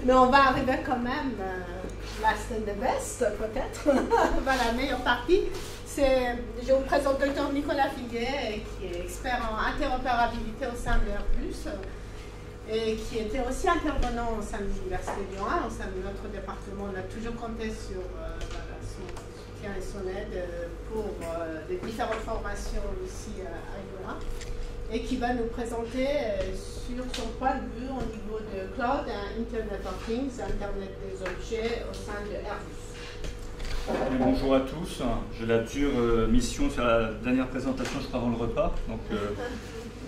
Mais on va arriver quand même, last and the best, peut-être, vers la meilleure partie. Je vous présente le Dr Nicolas Figuet, qui est expert en interopérabilité au sein de Airbus, et qui était aussi intervenant au sein de l'Université Lyon 1, au sein de notre département. On a toujours compté sur son soutien et son aide pour les différentes formations ici à Lyon 1, et qui va nous présenter sur son point de vue au niveau de Cloud, Internet of Things, Internet des objets au sein de Airbus. Bonjour à tous, j'ai la dure mission de faire la dernière présentation juste avant le repas, donc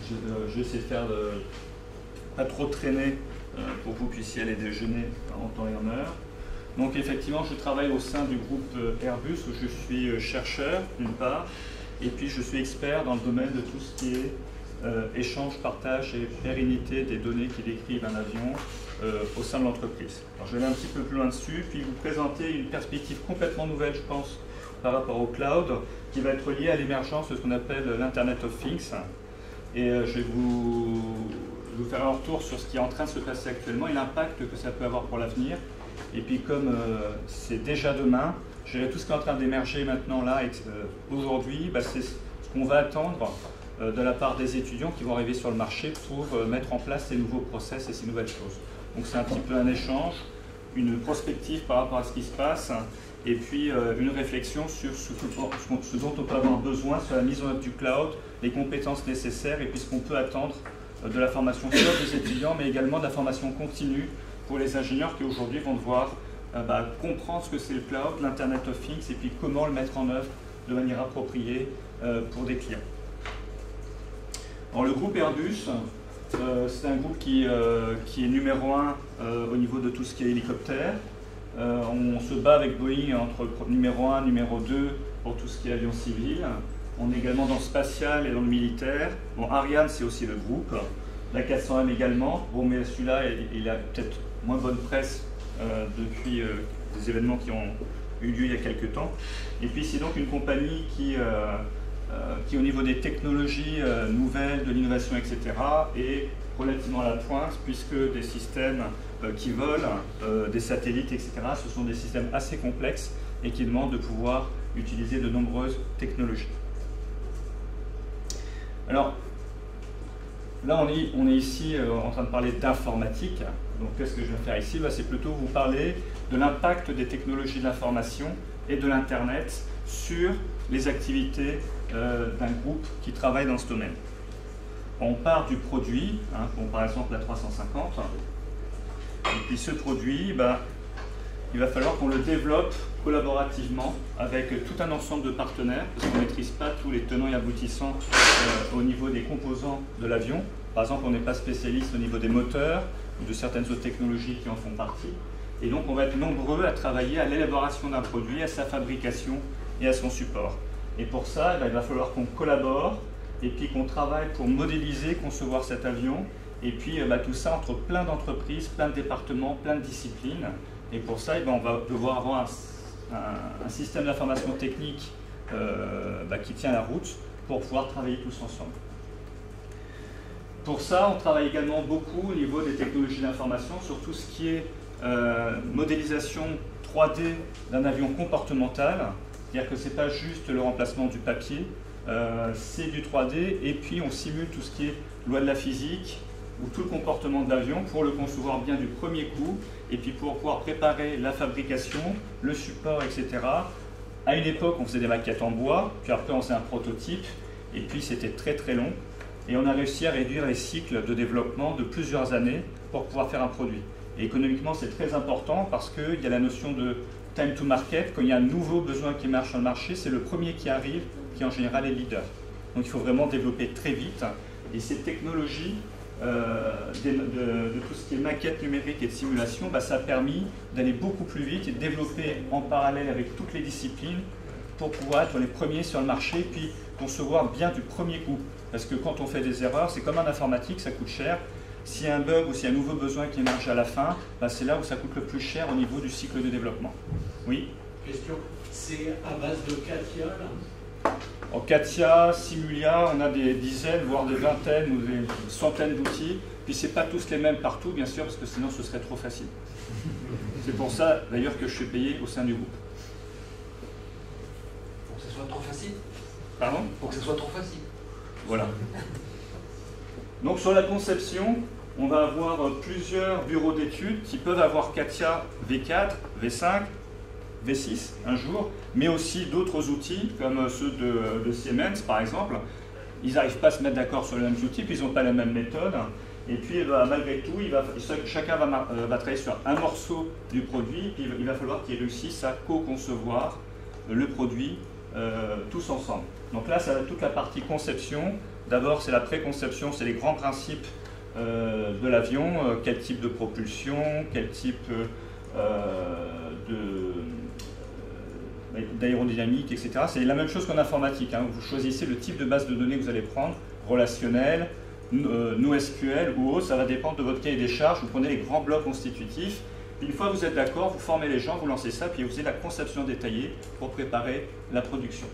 je vais essayer de faire pas trop traîner pour que vous puissiez aller déjeuner en temps et en heure. Donc effectivement, je travaille au sein du groupe Airbus où je suis chercheur d'une part, et puis je suis expert dans le domaine de tout ce qui est échange, partage et pérennité des données qui décrivent un avion au sein de l'entreprise. Alors je vais aller un petit peu plus loin dessus, puis vous présenter une perspective complètement nouvelle, je pense, par rapport au cloud, qui va être liée à l'émergence de ce qu'on appelle l'Internet of Things. Et je vais vous faire un retour sur ce qui est en train de se passer actuellement et l'impact que ça peut avoir pour l'avenir. Et puis comme c'est déjà demain, je dirais tout ce qui est en train d'émerger maintenant là, aujourd'hui, c'est ce qu'on va attendre de la part des étudiants qui vont arriver sur le marché pour mettre en place ces nouveaux process et ces nouvelles choses. Donc c'est un petit peu un échange, une prospective par rapport à ce qui se passe, et puis une réflexion sur ce dont on peut avoir besoin sur la mise en œuvre du cloud, les compétences nécessaires, et puis ce qu'on peut attendre de la formation sur des étudiants, mais également de la formation continue pour les ingénieurs qui aujourd'hui vont devoir comprendre ce que c'est le cloud, l'Internet of Things, et puis comment le mettre en œuvre de manière appropriée pour des clients. Alors, le groupe Airbus, c'est un groupe qui est numéro 1 au niveau de tout ce qui est hélicoptère. On se bat avec Boeing entre numéro 1 et numéro 2 pour tout ce qui est avion civil. On est également dans le spatial et dans le militaire. Bon, Ariane, c'est aussi le groupe. La 400M également. Bon, mais celui-là, il a peut-être moins bonne presse depuis des événements qui ont eu lieu il y a quelques temps. Et puis, c'est donc une compagnie qui au niveau des technologies nouvelles, de l'innovation, etc., est relativement à la pointe, puisque des systèmes qui volent, des satellites, etc., ce sont des systèmes assez complexes et qui demandent de pouvoir utiliser de nombreuses technologies. Alors, là, on est ici en train de parler d'informatique. Donc, qu'est-ce que je vais faire ici? C'est plutôt vous parler de l'impact des technologies de l'information et de l'Internet sur les activités d'un groupe qui travaille dans ce domaine. On part du produit, comme par exemple la 350, et puis ce produit, il va falloir qu'on le développe collaborativement avec tout un ensemble de partenaires, parce qu'on ne maîtrise pas tous les tenants et aboutissants au niveau des composants de l'avion. Par exemple, on n'est pas spécialiste au niveau des moteurs ou de certaines autres technologies qui en font partie. Et donc, on va être nombreux à travailler à l'élaboration d'un produit, à sa fabrication et à son support. Et pour ça, il va falloir qu'on collabore et puis qu'on travaille pour modéliser, concevoir cet avion. Et puis tout ça entre plein d'entreprises, plein de départements, plein de disciplines. Et pour ça, on va devoir avoir un système d'information technique qui tient la route pour pouvoir travailler tous ensemble. Pour ça, on travaille également beaucoup au niveau des technologies d'information sur tout ce qui est modélisation 3D d'un avion comportemental. C'est-à-dire que ce n'est pas juste le remplacement du papier, c'est du 3D, et puis on simule tout ce qui est loi de la physique ou tout le comportement de l'avion pour le concevoir bien du premier coup, et puis pour pouvoir préparer la fabrication, le support, etc. À une époque, on faisait des maquettes en bois, puis après on faisait un prototype, et puis c'était très très long, et on a réussi à réduire les cycles de développement de plusieurs années pour pouvoir faire un produit. Et économiquement, c'est très important parce qu'il y a la notion de time to market. Quand il y a un nouveau besoin qui marche sur le marché, c'est le premier qui arrive qui en général est leader. Donc il faut vraiment développer très vite. Et ces technologies de tout ce qui est maquette numérique et de simulation, ça a permis d'aller beaucoup plus vite et de développer en parallèle avec toutes les disciplines pour pouvoir être les premiers sur le marché, puis concevoir bien du premier coup. Parce que quand on fait des erreurs, c'est comme en informatique, ça coûte cher. S'il y a un bug ou s'il y a un nouveau besoin qui émerge à la fin, c'est là où ça coûte le plus cher au niveau du cycle de développement. Oui? Question, c'est à base de CATIA là? En CATIA, Simulia, on a des dizaines, voire des vingtaines ou des centaines d'outils Puis c'est pas tous les mêmes partout, bien sûr, parce que sinon ce serait trop facile. C'est pour ça, d'ailleurs, que je suis payé au sein du groupe. Pour que ce soit trop facile. Pardon? Pour que ce soit trop facile. Voilà. Donc sur la conception, on va avoir plusieurs bureaux d'études qui peuvent avoir CATIA V4, V5, V6 un jour, mais aussi d'autres outils comme ceux de Siemens par exemple. Ils n'arrivent pas à se mettre d'accord sur les mêmes outils, puis ils n'ont pas la même méthode. Et puis malgré tout, chacun va travailler sur un morceau du produit, puis il va falloir qu'ils réussissent à co-concevoir le produit tous ensemble. Donc là, ça va toute la partie conception. D'abord, c'est la préconception, c'est les grands principes de l'avion, quel type de propulsion, quel type d'aérodynamique, etc. C'est la même chose qu'en informatique. Hein. Vous choisissez le type de base de données que vous allez prendre, relationnel, NoSQL ou autre, ça va dépendre de votre cahier des charges. Vous prenez les grands blocs constitutifs. Une fois que vous êtes d'accord, vous formez les gens, vous lancez ça, puis vous faites la conception détaillée pour préparer la production.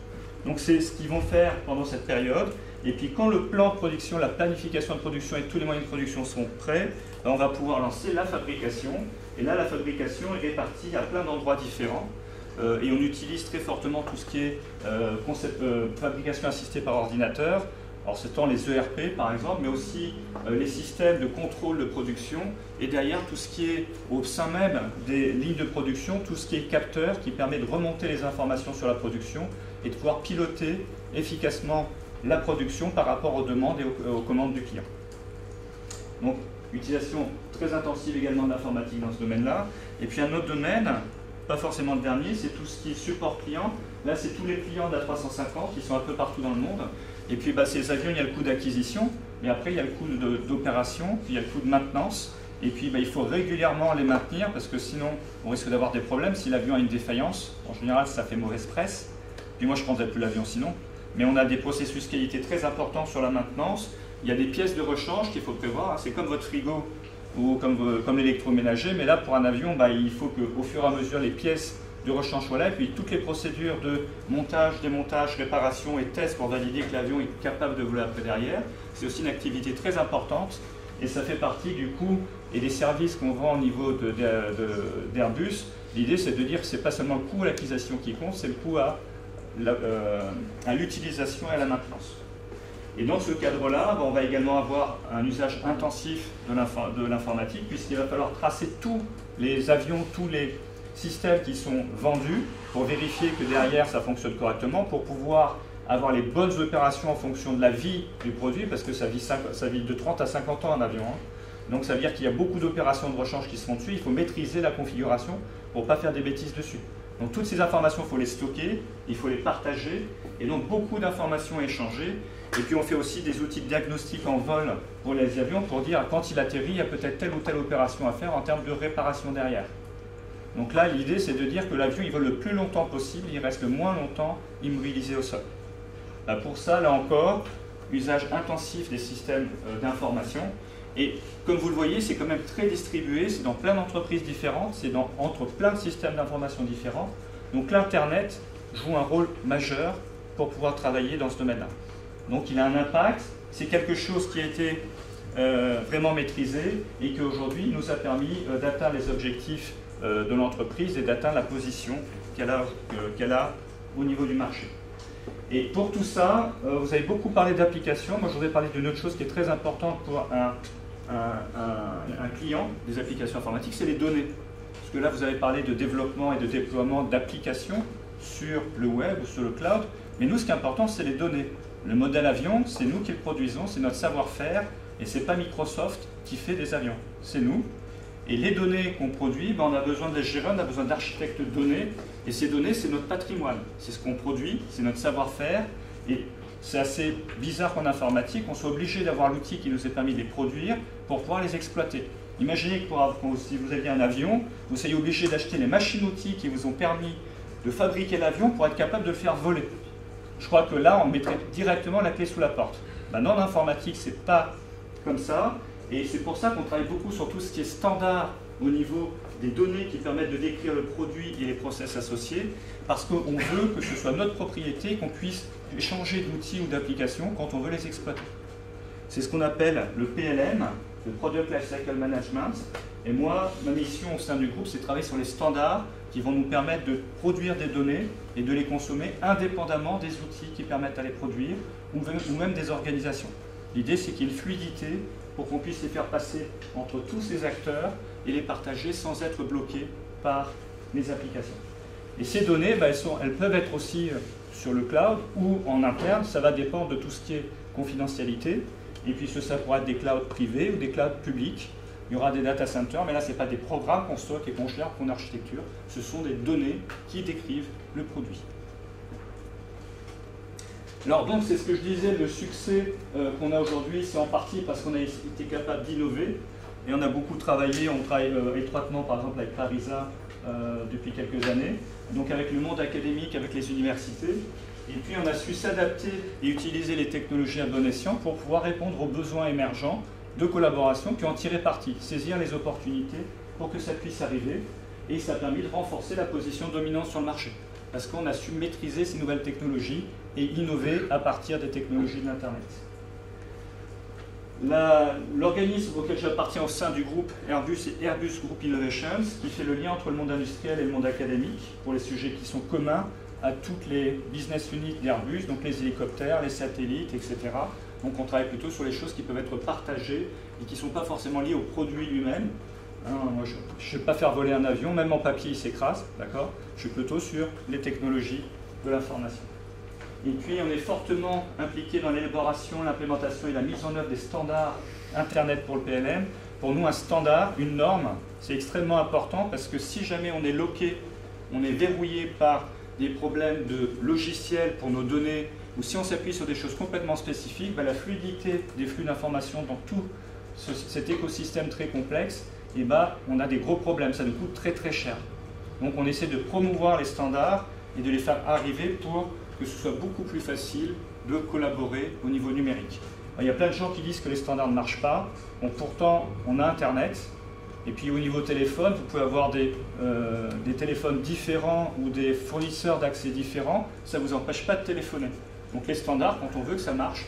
Donc c'est ce qu'ils vont faire pendant cette période. Et puis quand le plan de production, la planification de production et tous les moyens de production sont prêts, on va pouvoir lancer la fabrication. Et là, la fabrication est répartie à plein d'endroits différents. Et on utilise très fortement tout ce qui est fabrication assistée par ordinateur. Alors c'est tant les ERP par exemple, mais aussi les systèmes de contrôle de production. Et derrière, tout ce qui est au sein même des lignes de production, tout ce qui est capteur qui permet de remonter les informations sur la production et de pouvoir piloter efficacement la production par rapport aux demandes et aux commandes du client. Donc, utilisation très intensive également d'informatique dans ce domaine-là. Et puis un autre domaine, pas forcément le dernier, c'est tout ce qui est support client. Là, c'est tous les clients de la 350 qui sont un peu partout dans le monde. Et puis, ces avions, il y a le coût d'acquisition, mais après, il y a le coût d'opération, puis il y a le coût de maintenance. Et puis, il faut régulièrement les maintenir parce que sinon, on risque d'avoir des problèmes. Si l'avion a une défaillance, en général, ça fait mauvaise presse. Puis moi, je ne prendrais plus l'avion sinon. Mais on a des processus qualité très importants sur la maintenance. Il y a des pièces de rechange qu'il faut prévoir. C'est comme votre frigo ou comme l'électroménager. Mais là, pour un avion, il faut qu'au fur et à mesure, les pièces de rechange soient là. Et puis toutes les procédures de montage, démontage, réparation et test pour valider que l'avion est capable de voler après derrière. C'est aussi une activité très importante. Et ça fait partie du coût et des services qu'on vend au niveau d'Airbus. L'idée, c'est de dire que ce n'est pas seulement le coût à l'acquisition qui compte, c'est le coût à l'utilisation et à la maintenance. Et dans ce cadre-là, on va également avoir un usage intensif de l'informatique, puisqu'il va falloir tracer tous les avions, tous les systèmes qui sont vendus, pour vérifier que derrière ça fonctionne correctement, pour pouvoir avoir les bonnes opérations en fonction de la vie du produit, parce que ça vit de 30 à 50 ans un avion. Hein. Donc ça veut dire qu'il y a beaucoup d'opérations de rechange qui se font dessus, il faut maîtriser la configuration pour ne pas faire des bêtises dessus. Donc toutes ces informations, il faut les stocker, il faut les partager, et donc beaucoup d'informations échangées. Et puis on fait aussi des outils de diagnostic en vol pour les avions pour dire quand il atterrit, il y a peut-être telle ou telle opération à faire en termes de réparation derrière. Donc là, l'idée c'est de dire que l'avion il vole le plus longtemps possible, il reste le moins longtemps immobilisé au sol. Pour ça, là encore, usage intensif des systèmes d'information. Et comme vous le voyez, c'est quand même très distribué, c'est dans plein d'entreprises différentes, c'est entre plein de systèmes d'information différents. Donc l'Internet joue un rôle majeur pour pouvoir travailler dans ce domaine-là. Donc il a un impact, c'est quelque chose qui a été vraiment maîtrisé et qui aujourd'hui nous a permis d'atteindre les objectifs de l'entreprise et d'atteindre la position qu'elle a au niveau du marché. Et pour tout ça, vous avez beaucoup parlé d'applications. Moi, je voudrais parler d'une autre chose qui est très importante pour un client des applications informatiques, c'est les données. Parce que là, vous avez parlé de développement et de déploiement d'applications sur le web ou sur le cloud. Mais nous, ce qui est important, c'est les données. Le modèle avion, c'est nous qui le produisons, c'est notre savoir-faire. Et ce n'est pas Microsoft qui fait des avions, c'est nous. Et les données qu'on produit, on a besoin de les gérer, on a besoin d'architectes de données. Et ces données, c'est notre patrimoine. C'est ce qu'on produit, c'est notre savoir-faire. Et c'est assez bizarre qu'en informatique, on soit obligé d'avoir l'outil qui nous ait permis de les produire pour pouvoir les exploiter. Imaginez que si vous aviez un avion, vous soyez obligé d'acheter les machines-outils qui vous ont permis de fabriquer l'avion pour être capable de le faire voler. Je crois que là, on mettrait directement la clé sous la porte. Dans l'informatique, ce n'est pas comme ça. Et c'est pour ça qu'on travaille beaucoup sur tout ce qui est standard au niveau des données qui permettent de décrire le produit et les process associés, parce qu'on veut que ce soit notre propriété, qu'on puisse échanger d'outils ou d'applications quand on veut les exploiter. C'est ce qu'on appelle le PLM, le Product Lifecycle Management. Et moi, ma mission au sein du groupe, c'est de travailler sur les standards qui vont nous permettre de produire des données et de les consommer indépendamment des outils qui permettent à les produire ou même des organisations. L'idée, c'est qu'il y ait une fluidité pour qu'on puisse les faire passer entre tous ces acteurs et les partager sans être bloqués par les applications. Et ces données, elles peuvent être aussi sur le cloud ou en interne, ça va dépendre de tout ce qui est confidentialité. Et puis ça pourra être des clouds privés ou des clouds publics. Il y aura des data centers, mais là, ce n'est pas des programmes qu'on stocke et qu'on gère pour une architecture. Ce sont des données qui décrivent le produit. Alors donc, c'est ce que je disais, le succès qu'on a aujourd'hui, c'est en partie parce qu'on a été capable d'innover. Et on a beaucoup travaillé, on travaille étroitement par exemple avec Parisa depuis quelques années, donc avec le monde académique, avec les universités. Et puis on a su s'adapter et utiliser les technologies à bon escient pour pouvoir répondre aux besoins émergents de collaboration, puis en tirer parti, saisir les opportunités pour que ça puisse arriver. Et ça a permis de renforcer la position dominante sur le marché, parce qu'on a su maîtriser ces nouvelles technologies et innover à partir des technologies de l'Internet. L'organisme auquel j'appartiens au sein du groupe Airbus est Airbus Group Innovations, qui fait le lien entre le monde industriel et le monde académique pour les sujets qui sont communs à toutes les business units d'Airbus, donc les hélicoptères, les satellites, etc. Donc on travaille plutôt sur les choses qui peuvent être partagées et qui ne sont pas forcément liées au produit lui-même. Moi, je ne vais pas faire voler un avion, même en papier il s'écrase, d'accord? Je suis plutôt sur les technologies de l'information. Et puis, on est fortement impliqué dans l'élaboration, l'implémentation et la mise en œuvre des standards Internet pour le PLM. Pour nous, un standard, une norme, c'est extrêmement important parce que si jamais on est loqué, on est verrouillé par des problèmes de logiciels pour nos données, ou si on s'appuie sur des choses complètement spécifiques, la fluidité des flux d'informations dans tout cet écosystème très complexe, on a des gros problèmes, ça nous coûte très très cher. Donc on essaie de promouvoir les standards et de les faire arriver pour que ce soit beaucoup plus facile de collaborer au niveau numérique. Alors, il y a plein de gens qui disent que les standards ne marchent pas. Bon, pourtant, on a Internet. Et puis au niveau téléphone, vous pouvez avoir des téléphones différents ou des fournisseurs d'accès différents. Ça ne vous empêche pas de téléphoner. Donc les standards, quand on veut que ça marche,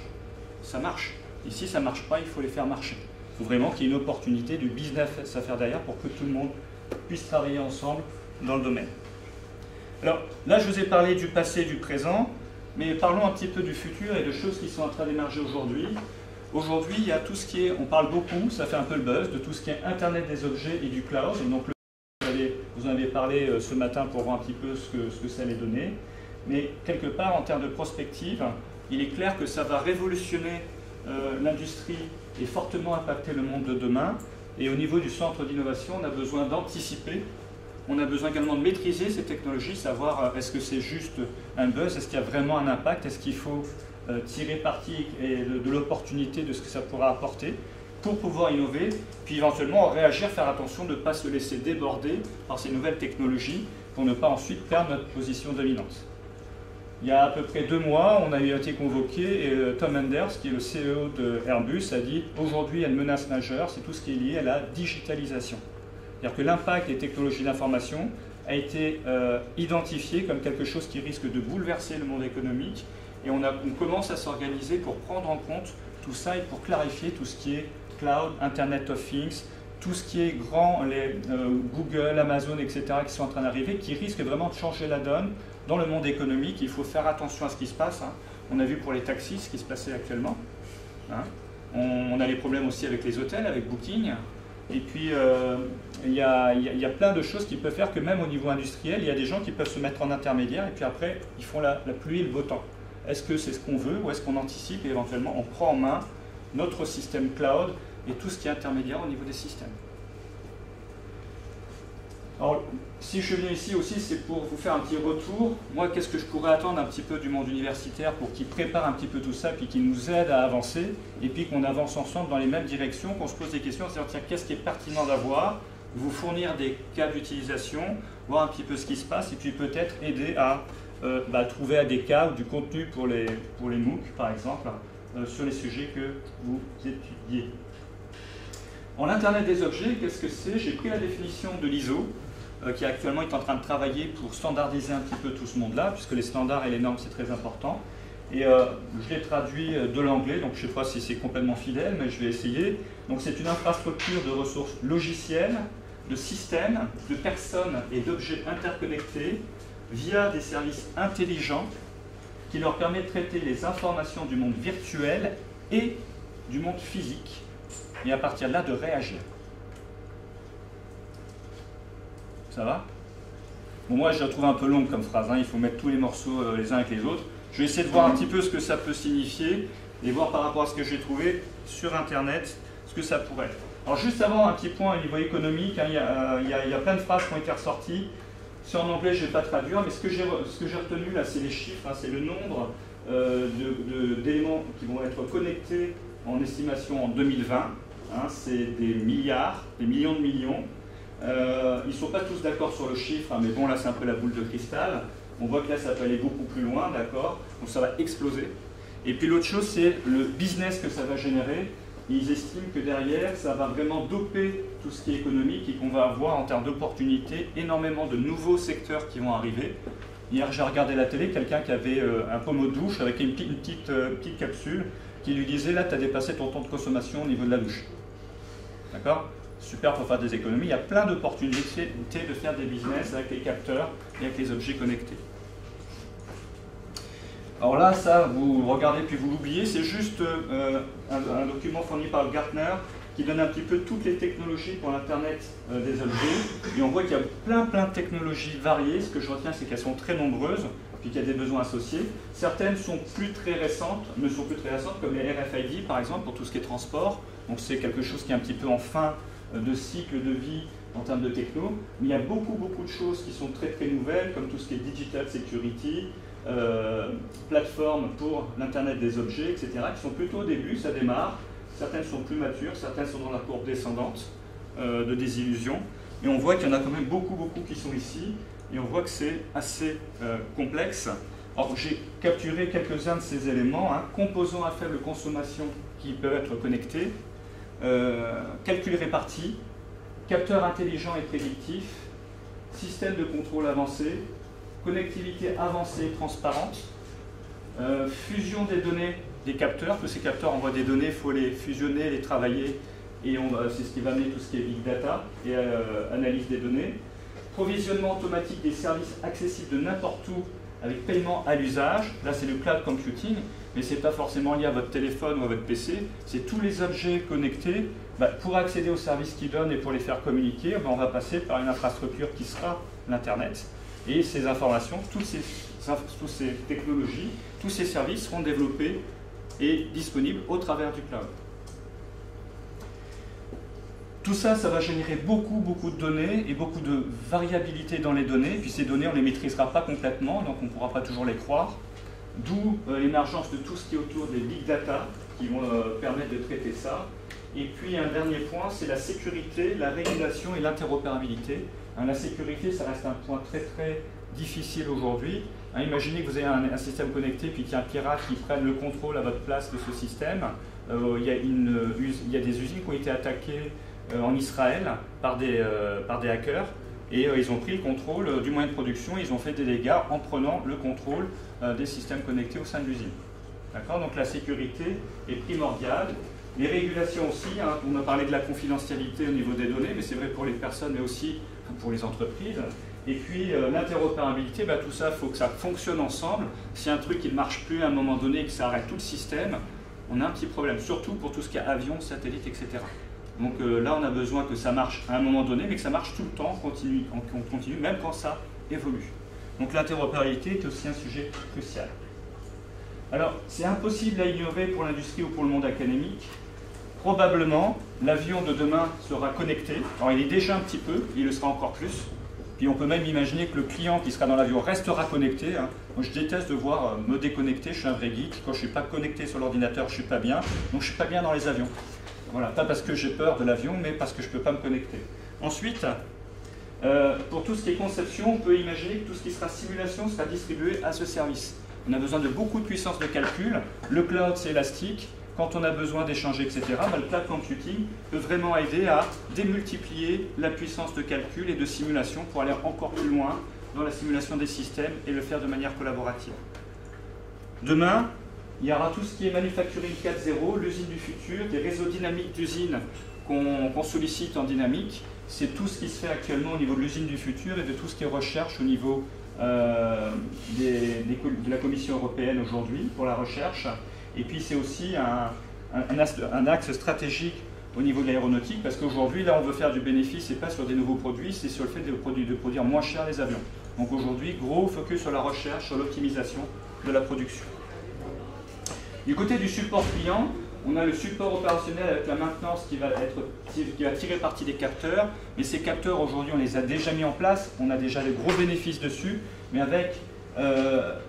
ça marche. Et si ça ne marche pas, il faut les faire marcher. Il faut vraiment qu'il y ait une opportunité du business à faire derrière pour que tout le monde puisse travailler ensemble dans le domaine. Alors là, je vous ai parlé du passé et du présent, mais parlons un petit peu du futur et de choses qui sont en train d'émerger aujourd'hui. Aujourd'hui, il y a tout ce qui est, on parle beaucoup, ça fait un peu le buzz, de tout ce qui est Internet des objets et du cloud. Donc, vous en avez parlé ce matin pour voir un petit peu ce que ça allait donner. Mais quelque part, en termes de prospective, il est clair que ça va révolutionner l'industrie et fortement impacter le monde de demain. Et au niveau du centre d'innovation, on a besoin d'anticiper. On a besoin également de maîtriser ces technologies, savoir est-ce que c'est juste un buzz, est-ce qu'il y a vraiment un impact, est-ce qu'il faut tirer parti de l'opportunité de ce que ça pourra apporter pour pouvoir innover, puis éventuellement réagir, faire attention de ne pas se laisser déborder par ces nouvelles technologies pour ne pas ensuite perdre notre position dominante. Il y a à peu près 2 mois, on a été convoqué et Tom Enders, qui est le CEO de Airbus, a dit « Aujourd'hui, il y a une menace majeure, c'est tout ce qui est lié à la digitalisation ». C'est-à-dire que l'impact des technologies d'information a été identifié comme quelque chose qui risque de bouleverser le monde économique et on commence à s'organiser pour prendre en compte tout ça et pour clarifier tout ce qui est cloud, Internet of Things, tout ce qui est grand, les Google, Amazon, etc. qui sont en train d'arriver, qui risquent vraiment de changer la donne dans le monde économique. Il faut faire attention à ce qui se passe. On a vu pour les taxis ce qui se passait actuellement. On a les problèmes aussi avec les hôtels, avec Booking. Et puis, il y a plein de choses qui peuvent faire que même au niveau industriel, il y a des gens qui peuvent se mettre en intermédiaire et puis après, ils font la pluie et le beau temps. Est-ce que c'est ce qu'on veut ou est-ce qu'on anticipe et éventuellement on prend en main notre système cloud et tout ce qui est intermédiaire au niveau des systèmes? Alors, si je viens ici aussi, c'est pour vous faire un petit retour. Moi, qu'est-ce que je pourrais attendre un petit peu du monde universitaire pour qu'il prépare un petit peu tout ça, puis qu'il nous aide à avancer, et puis qu'on avance ensemble dans les mêmes directions, qu'on se pose des questions, c'est-à-dire, tiens, qu'est-ce qui est pertinent d'avoir, vous fournir des cas d'utilisation, voir un petit peu ce qui se passe, et puis peut-être aider à trouver des cas ou du contenu pour les MOOC, par exemple, sur les sujets que vous étudiez. En l'Internet des objets, qu'est-ce que c'est? J'ai pris la définition de l'ISO, qui actuellement est en train de travailler pour standardiser un petit peu tout ce monde-là, puisque les standards et les normes, c'est très important. Et je l'ai traduit de l'anglais, donc je ne sais pas si c'est complètement fidèle, mais je vais essayer. Donc c'est une infrastructure de ressources logicielles, de systèmes, de personnes et d'objets interconnectés via des services intelligents qui leur permet de traiter les informations du monde virtuel et du monde physique, et à partir de là de réagir. Ça va? Bon, moi je la trouve un peu longue comme phrase, hein. Il faut mettre tous les morceaux les uns avec les autres. Je vais essayer de voir un petit peu ce que ça peut signifier et voir par rapport à ce que j'ai trouvé sur Internet ce que ça pourrait être. Alors juste avant, un petit point au niveau économique, hein, il y a plein de phrases qui ont été ressorties. C'est en anglais, je ne vais pas traduire, mais ce que j'ai retenu là, c'est les chiffres, hein, c'est le nombre d'éléments qui vont être connectés en estimation en 2020. Hein, c'est des milliards, des millions de millions. Ils ne sont pas tous d'accord sur le chiffre, hein, mais bon, là c'est un peu la boule de cristal. On voit que là ça peut aller beaucoup plus loin, d'accord? Donc ça va exploser. Et puis l'autre chose, c'est le business que ça va générer. Ils estiment que derrière, ça va vraiment doper tout ce qui est économique et qu'on va avoir en termes d'opportunités énormément de nouveaux secteurs qui vont arriver. Hier, j'ai regardé la télé, quelqu'un qui avait un pommeau de douche avec une petite capsule qui lui disait « Là, tu as dépassé ton temps de consommation au niveau de la douche. » D'accord? Super pour faire des économies. Il y a plein d'opportunités de faire des business avec les capteurs et avec les objets connectés. Alors là, ça, vous regardez puis vous l'oubliez, c'est juste un document fourni par Gartner qui donne un petit peu toutes les technologies pour l'Internet des objets. Et on voit qu'il y a plein de technologies variées. Ce que je retiens, c'est qu'elles sont très nombreuses, puis qu'il y a des besoins associés. Certaines ne sont plus très récentes, comme les RFID par exemple, pour tout ce qui est transport. Donc c'est quelque chose qui est un petit peu en fin de cycle de vie en termes de techno. Mais il y a beaucoup de choses qui sont très nouvelles, comme tout ce qui est digital security, plateformes pour l'Internet des objets, etc., qui sont plutôt au début, ça démarre. Certaines sont plus matures, certaines sont dans la courbe descendante de désillusion. Et on voit qu'il y en a quand même beaucoup qui sont ici. Et on voit que c'est assez complexe. Alors j'ai capturé quelques-uns de ces éléments. Hein. Composants à faible consommation qui peuvent être connectés. Calcul réparti. Capteurs intelligents et prédictifs. Système de contrôle avancé. Connectivité avancée et transparente, fusion des données des capteurs, que ces capteurs envoient des données, il faut les fusionner, les travailler, et c'est ce qui va amener tout ce qui est big data et analyse des données. Provisionnement automatique des services accessibles de n'importe où avec paiement à l'usage, là c'est le cloud computing, mais ce n'est pas forcément lié à votre téléphone ou à votre PC, c'est tous les objets connectés. Pour accéder aux services qu'ils donnent et pour les faire communiquer, on va passer par une infrastructure qui sera l'Internet. Et ces informations, toutes ces technologies, tous ces services seront développés et disponibles au travers du cloud. Tout ça, ça va générer beaucoup de données et beaucoup de variabilité dans les données. Puis ces données, on ne les maîtrisera pas complètement, donc on ne pourra pas toujours les croire. D'où l'émergence de tout ce qui est autour des big data qui vont permettre de traiter ça. Et puis un dernier point, c'est la sécurité, la régulation et l'interopérabilité. La sécurité, ça reste un point très difficile aujourd'hui. Imaginez que vous avez un système connecté puis qu'il y a un pirate qui prenne le contrôle à votre place de ce système. Il y a des usines qui ont été attaquées en Israël par des hackers et ils ont pris le contrôle du moyen de production et ils ont fait des dégâts en prenant le contrôle des systèmes connectés au sein de l'usine. D'accord ? Donc la sécurité est primordiale. Les régulations aussi, hein, on a parlé de la confidentialité au niveau des données, mais c'est vrai pour les personnes, mais aussi pour les entreprises. Et puis l'interopérabilité, tout ça, il faut que ça fonctionne ensemble. Si un truc ne marche plus à un moment donné et que ça arrête tout le système, on a un petit problème, surtout pour tout ce qui est avion, satellite, etc. Donc là, on a besoin que ça marche à un moment donné, mais que ça marche tout le temps, qu'on continue, même quand ça évolue. Donc l'interopérabilité est aussi un sujet crucial. Alors, c'est impossible à ignorer pour l'industrie ou pour le monde académique. Probablement, l'avion de demain sera connecté. Alors, il est déjà un petit peu, il le sera encore plus. Puis on peut même imaginer que le client qui sera dans l'avion restera connecté. Hein. Moi, je déteste devoir me déconnecter, je suis un vrai geek. Quand je ne suis pas connecté sur l'ordinateur, je ne suis pas bien. Donc, je ne suis pas bien dans les avions. Voilà, pas parce que j'ai peur de l'avion, mais parce que je ne peux pas me connecter. Ensuite, pour tout ce qui est conception, on peut imaginer que tout ce qui sera simulation sera distribué à ce service. On a besoin de beaucoup de puissance de calcul. Le cloud, c'est élastique. Quand on a besoin d'échanger, etc., le cloud computing peut vraiment aider à démultiplier la puissance de calcul et de simulation pour aller encore plus loin dans la simulation des systèmes et le faire de manière collaborative. Demain, il y aura tout ce qui est manufacturing 4.0, l'usine du futur, des réseaux dynamiques d'usines qu'on sollicite en dynamique. C'est tout ce qui se fait actuellement au niveau de l'usine du futur et de tout ce qui est recherche au niveau de la Commission européenne aujourd'hui pour la recherche. Et puis c'est aussi un axe stratégique au niveau de l'aéronautique, parce qu'aujourd'hui, là, on veut faire du bénéfice et pas sur des nouveaux produits, c'est sur le fait de produire moins cher les avions. Donc aujourd'hui, gros focus sur la recherche, sur l'optimisation de la production. Du côté du support client, on a le support opérationnel avec la maintenance qui va tirer parti des capteurs, mais ces capteurs, aujourd'hui, on les a déjà mis en place, on a déjà des gros bénéfices dessus, mais avec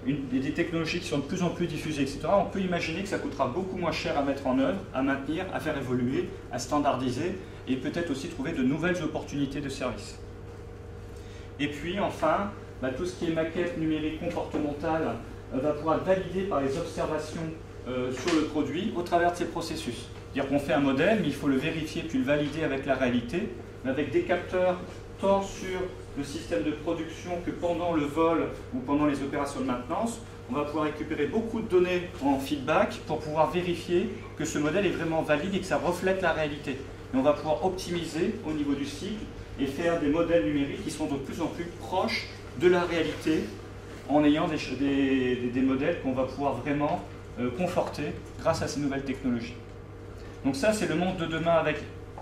des technologies qui sont de plus en plus diffusées, etc., on peut imaginer que ça coûtera beaucoup moins cher à mettre en œuvre, à maintenir, à faire évoluer, à standardiser, et peut-être aussi trouver de nouvelles opportunités de service. Et puis enfin, tout ce qui est maquette numérique comportementale va pouvoir être validé par les observations sur le produit au travers de ces processus. C'est-à-dire qu'on fait un modèle, mais il faut le vérifier puis le valider avec la réalité, mais avec des capteurs tant sur le système de production que pendant le vol ou pendant les opérations de maintenance. On va pouvoir récupérer beaucoup de données en feedback pour pouvoir vérifier que ce modèle est vraiment valide et que ça reflète la réalité. Et on va pouvoir optimiser au niveau du cycle et faire des modèles numériques qui sont de plus en plus proches de la réalité en ayant des modèles qu'on va pouvoir vraiment conforter grâce à ces nouvelles technologies. Donc ça, c'est le monde de demain avec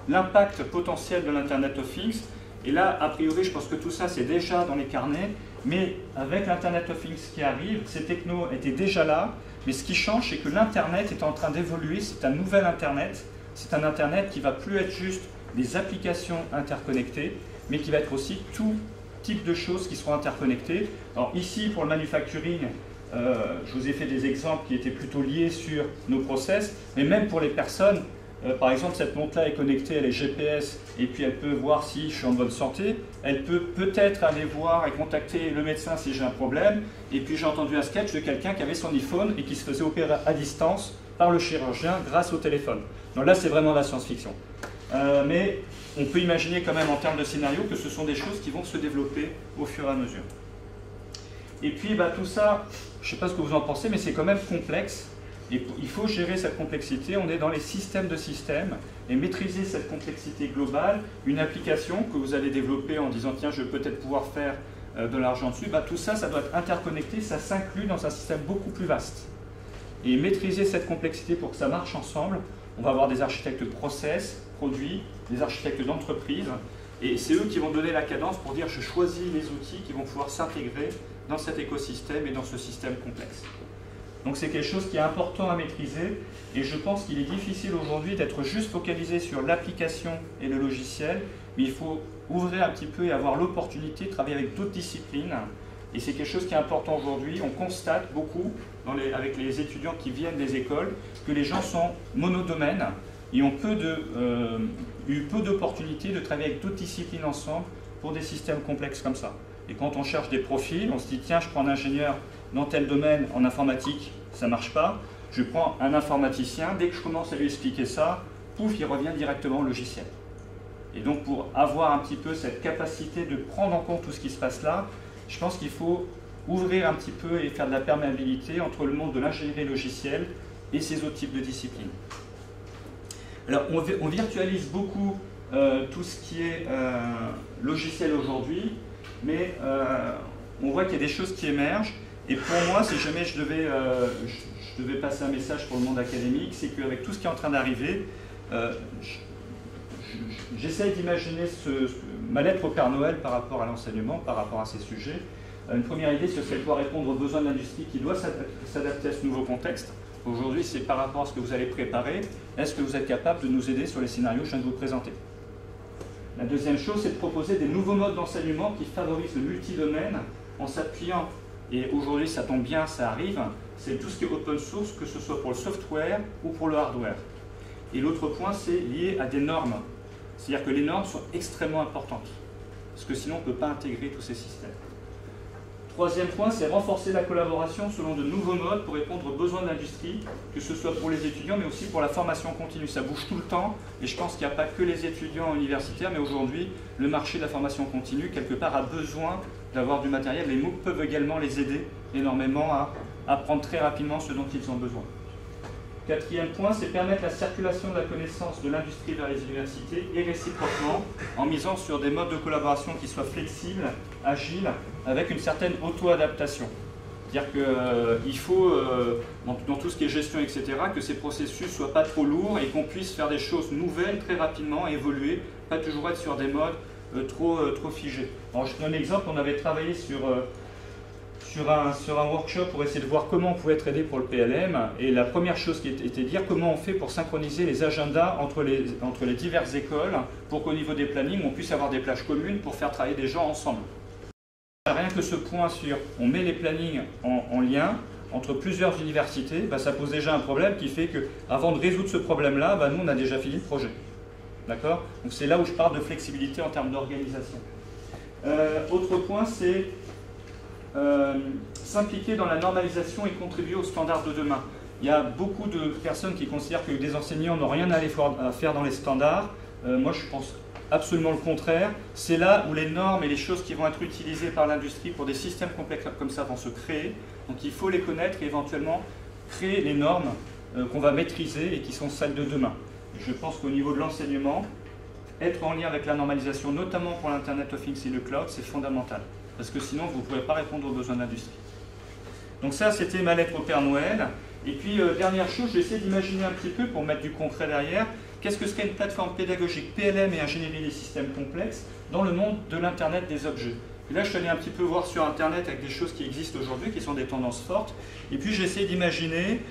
l'impact potentiel de l'Internet of Things. Et là, a priori, je pense que tout ça, c'est déjà dans les carnets, mais avec l'Internet of Things qui arrive, ces technos étaient déjà là, mais ce qui change, c'est que l'Internet est en train d'évoluer, c'est un nouvel Internet, c'est un Internet qui ne va plus être juste des applications interconnectées, mais qui va être aussi tout type de choses qui seront interconnectées. Alors ici, pour le manufacturing, je vous ai fait des exemples qui étaient plutôt liés sur nos process, mais même pour les personnes, par exemple, cette montre-là est connectée, elle est GPS, et puis elle peut voir si je suis en bonne santé. Elle peut peut-être aller voir et contacter le médecin si j'ai un problème. Et puis j'ai entendu un sketch de quelqu'un qui avait son iPhone et qui se faisait opérer à distance par le chirurgien grâce au téléphone. Donc là, c'est vraiment la science-fiction. Mais on peut imaginer quand même en termes de scénario que ce sont des choses qui vont se développer au fur et à mesure. Et puis tout ça, je ne sais pas ce que vous en pensez, mais c'est quand même complexe. Et il faut gérer cette complexité, on est dans les systèmes de systèmes, et maîtriser cette complexité globale, une application que vous allez développer en disant tiens je vais peut-être pouvoir faire de l'argent dessus, tout ça, ça doit être interconnecté, ça s'inclut dans un système beaucoup plus vaste. Et maîtriser cette complexité pour que ça marche ensemble, on va avoir des architectes de process, produits, des architectes d'entreprise, et c'est eux qui vont donner la cadence pour dire je choisis les outils qui vont pouvoir s'intégrer dans cet écosystème et dans ce système complexe. Donc c'est quelque chose qui est important à maîtriser et je pense qu'il est difficile aujourd'hui d'être juste focalisé sur l'application et le logiciel, mais il faut ouvrir un petit peu et avoir l'opportunité de travailler avec d'autres disciplines et c'est quelque chose qui est important aujourd'hui. On constate beaucoup avec les étudiants qui viennent des écoles que les gens sont monodomaines et ont eu peu d'opportunités de travailler avec d'autres disciplines ensemble pour des systèmes complexes comme ça. Et quand on cherche des profils, on se dit tiens je prends un ingénieur dans tel domaine en informatique, ça ne marche pas. Je prends un informaticien, dès que je commence à lui expliquer ça, pouf, il revient directement au logiciel. Et donc pour avoir un petit peu cette capacité de prendre en compte tout ce qui se passe là, je pense qu'il faut ouvrir un petit peu et faire de la perméabilité entre le monde de l'ingénierie logicielle et ces autres types de disciplines. Alors on virtualise beaucoup tout ce qui est logiciel aujourd'hui, mais on voit qu'il y a des choses qui émergent. Et pour moi, si jamais je devais passer un message pour le monde académique, c'est qu'avec tout ce qui est en train d'arriver, j'essaie d'imaginer ma lettre au Père Noël par rapport à l'enseignement, par rapport à ces sujets. Une première idée, ce serait de pouvoir répondre aux besoins de l'industrie qui doit s'adapter à ce nouveau contexte. Aujourd'hui, c'est par rapport à ce que vous allez préparer. Est-ce que vous êtes capable de nous aider sur les scénarios que je viens de vous présenter? La deuxième chose, c'est de proposer des nouveaux modes d'enseignement qui favorisent le multidomaine en s'appuyant. Et aujourd'hui, ça tombe bien, ça arrive, c'est tout ce qui est open source, que ce soit pour le software ou pour le hardware. Et l'autre point, c'est lié à des normes. C'est-à-dire que les normes sont extrêmement importantes, parce que sinon, on ne peut pas intégrer tous ces systèmes. Troisième point, c'est renforcer la collaboration selon de nouveaux modes pour répondre aux besoins de l'industrie, que ce soit pour les étudiants, mais aussi pour la formation continue. Ça bouge tout le temps, et je pense qu'il n'y a pas que les étudiants universitaires, mais aujourd'hui, le marché de la formation continue, quelque part, a besoin d'avoir du matériel. Les MOOC peuvent également les aider énormément à apprendre très rapidement ce dont ils ont besoin. Quatrième point, c'est permettre la circulation de la connaissance de l'industrie vers les universités et réciproquement en misant sur des modes de collaboration qui soient flexibles, agiles, avec une certaine auto-adaptation. C'est-à-dire qu'il faut, dans tout ce qui est gestion, etc., que ces processus ne soient pas trop lourds et qu'on puisse faire des choses nouvelles très rapidement, évoluer, pas toujours être sur des modes trop figés. Alors, je donne un exemple, on avait travaillé sur un workshop pour essayer de voir comment on pouvait être aidé pour le PLM, et la première chose qui était de dire comment on fait pour synchroniser les agendas entre les diverses écoles pour qu'au niveau des plannings, on puisse avoir des plages communes pour faire travailler des gens ensemble. Rien que ce point sur on met les plannings en lien entre plusieurs universités, bah, ça pose déjà un problème qui fait qu'avant de résoudre ce problème-là, bah, nous on a déjà fini le projet. D'accord? Donc c'est là où je parle de flexibilité en termes d'organisation. Autre point, c'est s'impliquer dans la normalisation et contribuer aux standards de demain. Il y a beaucoup de personnes qui considèrent que des enseignants n'ont rien à faire dans les standards. Moi je pense absolument le contraire. C'est là où les normes et les choses qui vont être utilisées par l'industrie pour des systèmes complexes comme ça vont se créer. Donc il faut les connaître et éventuellement créer les normes qu'on va maîtriser et qui sont celles de demain. Je pense qu'au niveau de l'enseignement, être en lien avec la normalisation, notamment pour l'Internet of Things et le cloud, c'est fondamental. Parce que sinon, vous ne pourrez pas répondre aux besoins de l'industrie. Donc ça, c'était ma lettre au Père Noël. Et puis, dernière chose, j'ai essayé d'imaginer un petit peu, pour mettre du concret derrière, qu'est-ce que serait une plateforme pédagogique PLM et ingénierie des systèmes complexes dans le monde de l'Internet des objets. Et là, je suis allé un petit peu voir sur Internet avec des choses qui existent aujourd'hui, qui sont des tendances fortes. Et puis, j'ai essayé d'imaginer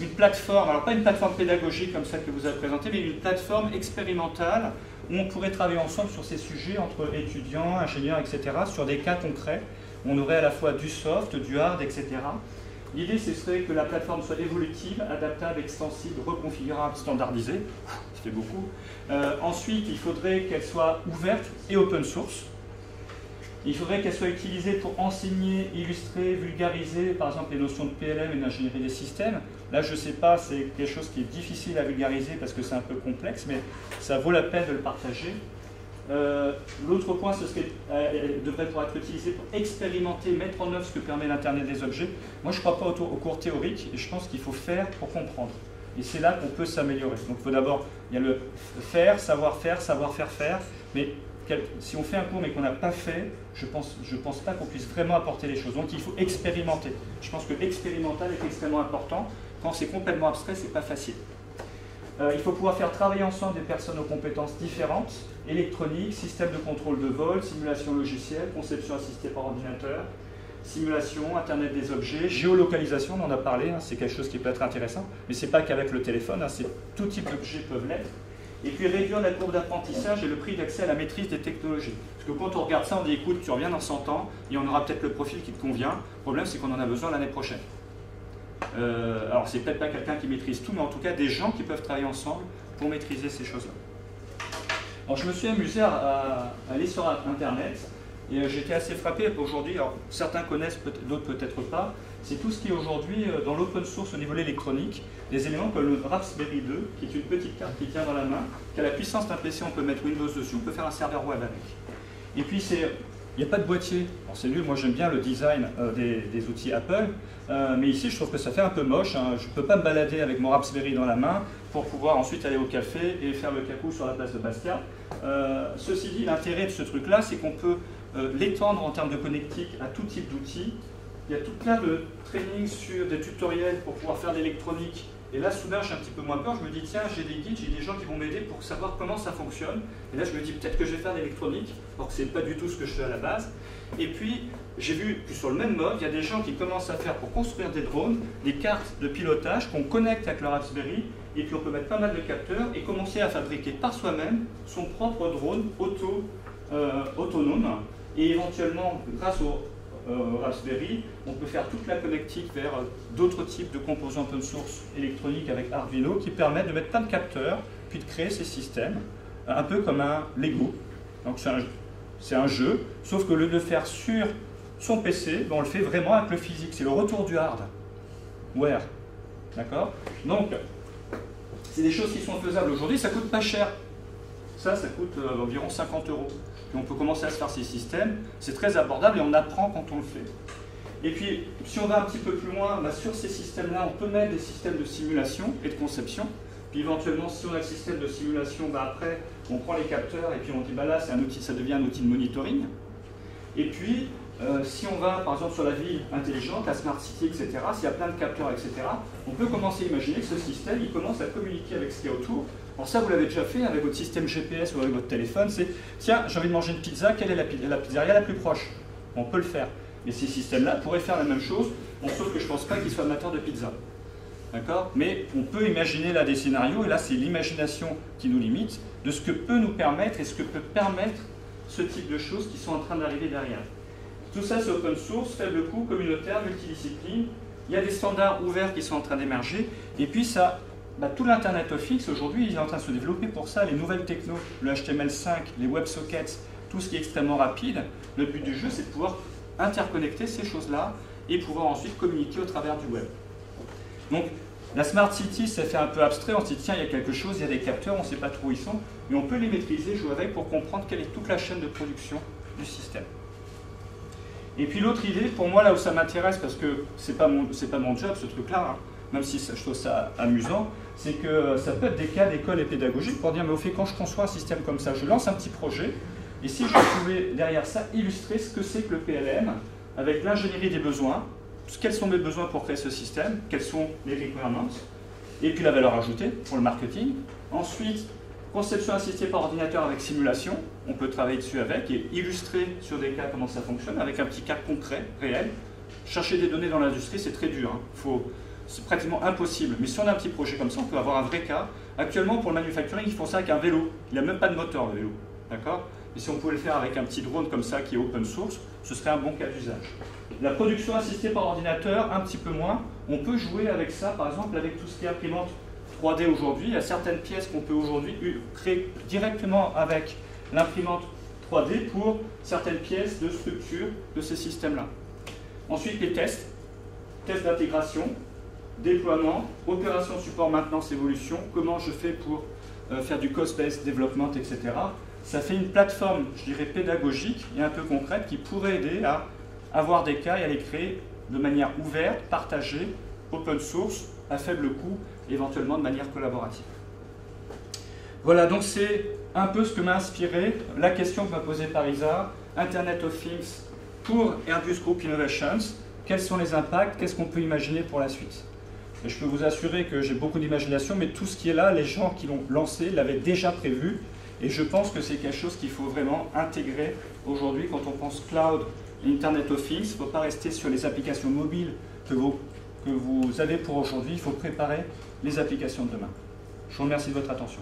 une plateforme, alors pas une plateforme pédagogique comme celle que vous avez présentée, mais une plateforme expérimentale où on pourrait travailler ensemble sur ces sujets entre étudiants, ingénieurs, etc., sur des cas concrets. On aurait à la fois du soft, du hard, etc. L'idée, ce serait que la plateforme soit évolutive, adaptable, extensible, reconfigurable, standardisée. Ça fait beaucoup. Ensuite, il faudrait qu'elle soit ouverte et open source. Il faudrait qu'elle soit utilisée pour enseigner, illustrer, vulgariser, par exemple, les notions de PLM et d'ingénierie des systèmes. Là, je ne sais pas, c'est quelque chose qui est difficile à vulgariser parce que c'est un peu complexe, mais ça vaut la peine de le partager. L'autre point, ce serait, devrait pouvoir être utilisé pour expérimenter, mettre en œuvre ce que permet l'Internet des objets. Moi, je ne crois pas au cours théorique et je pense qu'il faut faire pour comprendre. Et c'est là qu'on peut s'améliorer. Donc, il faut d'abord, il y a le faire, savoir faire faire, mais si on fait un cours mais qu'on n'a pas fait, je pense pas qu'on puisse vraiment apporter les choses. Donc il faut expérimenter. Je pense que l'expérimental est extrêmement important. Quand c'est complètement abstrait, c'est pas facile. Il faut pouvoir faire travailler ensemble des personnes aux compétences différentes, électronique, système de contrôle de vol, simulation logicielle, conception assistée par ordinateur, simulation, Internet des objets, géolocalisation, on en a parlé, hein, c'est quelque chose qui peut être intéressant, mais c'est pas qu'avec le téléphone, hein, tout type d'objets peuvent l'être. Et puis réduire la courbe d'apprentissage et le prix d'accès à la maîtrise des technologies. Parce que quand on regarde ça, on dit écoute, tu reviens dans 100 ans et on aura peut-être le profil qui te convient. Le problème, c'est qu'on en a besoin l'année prochaine. Alors, c'est peut-être pas quelqu'un qui maîtrise tout, mais en tout cas, des gens qui peuvent travailler ensemble pour maîtriser ces choses-là. Alors, je me suis amusé à aller sur Internet et j'étais assez frappé aujourd'hui. Alors, certains connaissent, d'autres peut-être pas. C'est tout ce qui est aujourd'hui dans l'open source au niveau de l'électronique, des éléments comme le Raspberry 2, qui est une petite carte qui tient dans la main, qui a la puissance d'un PC, on peut mettre Windows dessus, on peut faire un serveur web avec. Et puis il n'y a pas de boîtier. Alors c'est nul, moi j'aime bien le design des outils Apple, mais ici je trouve que ça fait un peu moche. Hein. Je ne peux pas me balader avec mon Raspberry dans la main pour pouvoir ensuite aller au café et faire le cacou sur la place de Bastia. Ceci dit, l'intérêt de ce truc-là, c'est qu'on peut l'étendre en termes de connectique à tout type d'outils. Il y a tout plein de training sur des tutoriels pour pouvoir faire de l'électronique. Et là, soudain, j'ai un petit peu moins peur. Je me dis, tiens, j'ai des guides, j'ai des gens qui vont m'aider pour savoir comment ça fonctionne. Et là, je me dis, peut-être que je vais faire de l'électronique, alors que ce n'est pas du tout ce que je fais à la base. Et puis, j'ai vu que sur le même mode, il y a des gens qui commencent à faire pour construire des drones, des cartes de pilotage qu'on connecte avec le Raspberry, et puis on peut mettre pas mal de capteurs et commencer à fabriquer par soi-même son propre drone autonome. Et éventuellement, grâce au Raspberry, on peut faire toute la connectique vers d'autres types de composants open source électroniques avec Arduino qui permettent de mettre plein de capteurs, puis de créer ces systèmes, un peu comme un Lego. Donc c'est un jeu, sauf que au lieu de le faire sur son PC, on le fait vraiment avec le physique. C'est le retour du hardware. D'accord? Donc, c'est des choses qui sont faisables aujourd'hui, ça coûte pas cher. Ça coûte environ 50 €. Puis on peut commencer à se faire ces systèmes, c'est très abordable et on apprend quand on le fait. Et puis, si on va un petit peu plus loin, sur ces systèmes-là, on peut mettre des systèmes de simulation et de conception. Puis éventuellement, si on a le système de simulation, après, on prend les capteurs et puis on dit, là, c'est un outil, ça devient un outil de monitoring. Et puis, si on va, par exemple, sur la ville intelligente, la smart city, etc., s'il y a plein de capteurs, etc., on peut commencer à imaginer que ce système, il commence à communiquer avec ce qu'il y a autour. Alors ça, vous l'avez déjà fait avec votre système GPS ou avec votre téléphone, c'est, tiens, j'ai envie de manger une pizza, quelle est la pizzeria la plus proche? On peut le faire. Et ces systèmes-là pourraient faire la même chose, sauf que je ne pense pas qu'ils soient amateurs de pizza. D'accord? Mais on peut imaginer là des scénarios, et là c'est l'imagination qui nous limite, de ce que peut nous permettre et ce que peut permettre ce type de choses qui sont en train d'arriver derrière. Tout ça c'est open source, faible coût, communautaire, multidiscipline. Il y a des standards ouverts qui sont en train d'émerger, et puis ça, tout l'Internet of Things aujourd'hui il est en train de se développer pour ça, les nouvelles technos, le HTML5, les WebSockets, tout ce qui est extrêmement rapide. Le but du jeu c'est de pouvoir interconnecter ces choses-là et pouvoir ensuite communiquer au travers du web. Donc, la Smart City, ça fait un peu abstrait, on se dit, tiens, il y a quelque chose, il y a des capteurs, on ne sait pas trop où ils sont, mais on peut les maîtriser, jouer avec pour comprendre quelle est toute la chaîne de production du système. Et puis l'autre idée, pour moi, là où ça m'intéresse, parce que ce n'est pas mon job, ce truc-là, même si je trouve ça amusant, c'est que ça peut être des cas d'école et pédagogique pour dire, mais au fait, quand je conçois un système comme ça, je lance un petit projet, et si je pouvais, derrière ça, illustrer ce que c'est que le PLM, avec l'ingénierie des besoins, quels sont mes besoins pour créer ce système, quels sont les requirements, et puis la valeur ajoutée pour le marketing. Ensuite, conception assistée par ordinateur avec simulation, on peut travailler dessus avec et illustrer sur des cas comment ça fonctionne, avec un petit cas concret, réel. Chercher des données dans l'industrie, c'est très dur, c'est pratiquement impossible. Mais si on a un petit projet comme ça, on peut avoir un vrai cas. Actuellement, pour le manufacturing, ils font ça avec un vélo. Il n'a même pas de moteur, le vélo. D'accord ? Et si on pouvait le faire avec un petit drone comme ça qui est open source, ce serait un bon cas d'usage. La production assistée par ordinateur, un petit peu moins. On peut jouer avec ça, par exemple, avec tout ce qui est imprimante 3D aujourd'hui. Il y a certaines pièces qu'on peut aujourd'hui créer directement avec l'imprimante 3D pour certaines pièces de structure de ces systèmes-là. Ensuite, les tests d'intégration, déploiement, opération support, maintenance, évolution, comment je fais pour faire du cost-based development, etc. Ça fait une plateforme, je dirais, pédagogique et un peu concrète qui pourrait aider à avoir des cas et à les créer de manière ouverte, partagée, open source, à faible coût, éventuellement de manière collaborative. Voilà, donc c'est un peu ce que m'a inspiré la question que m'a posée Parisa, Internet of Things pour Airbus Group Innovations, quels sont les impacts, qu'est-ce qu'on peut imaginer pour la suite. Et je peux vous assurer que j'ai beaucoup d'imagination, mais tout ce qui est là, les gens qui l'ont lancé l'avaient déjà prévu, et je pense que c'est quelque chose qu'il faut vraiment intégrer aujourd'hui quand on pense cloud, Internet of Things. Il ne faut pas rester sur les applications mobiles que vous avez pour aujourd'hui, il faut préparer les applications de demain. Je vous remercie de votre attention.